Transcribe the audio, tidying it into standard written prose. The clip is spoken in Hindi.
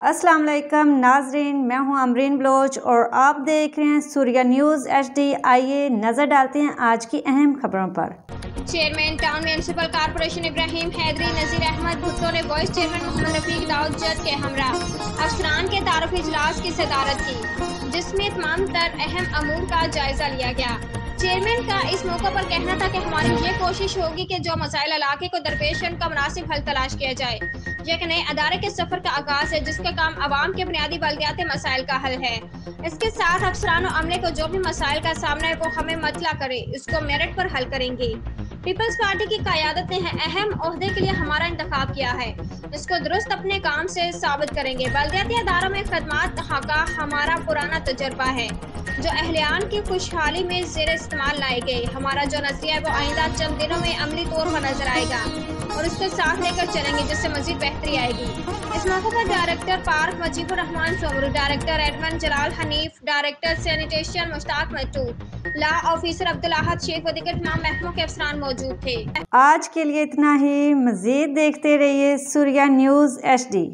अस्सलाम वालेकुम नाजरीन, मैं हूं अमरीन बलोच और आप देख रहे हैं सूर्या न्यूज़ HD। आइए नज़र डालते हैं आज की अहम खबरों पर। Chairman town municipal corporation Ibrahim Haidari Nazir Ahmad Bhutto ने वाइस चेयरमैन मोहम्मद रफीक दाऊद जज के हमरा अफसरान के तारुफी इजलास की सदारत की, जिसमें तमाम तर अहम अमूर का जायजा लिया गया। चेयरमैन का इस मौका पर कहना था कि हमारी ये कोशिश होगी कि जो मसाइल इलाके को दरपेश है उनका मुनासिब हल तलाश किया जाए। यह एक नए अदारे के सफर का आगाज है जिसका काम आवाम के बुनियादी बल्दियाती मसाइल का हल है। इसके साथ अफसरान और अमले को जो भी मसाइल का सामना है वो हमें मतला करे, इसको मेरिट पर हल करेंगे। पीपल्स पार्टी की क़यादत ने अहम ओहदे के लिए हमारा इंतखाब किया है, इसको दुरुस्त अपने काम से साबित करेंगे। बल्दियाती अदारों में खदमात का हमारा पुराना तजर्बा है जो अहलियान की खुशहाली में ज़ेर इस्तेमाल लाए गए। हमारा जो नज़रिया है वो आइंदा चंद दिनों में अमली तौर पर नजर आएगा और उसको साथ लेकर चलेंगे जिससे मजीद बेहतरी आएगी। इस मौके पर director park Mujibur Rahman Somroo, director admin Jalal Hanif, director sanitation Mushtaq Mattoo, law officer Abdul Ahad Sheikh व दीगर तमाम महकमों के अफसरान मौजूद थे। आज के लिए इतना ही। मज़ीद देखते रहिए सूर्या न्यूज़ HD।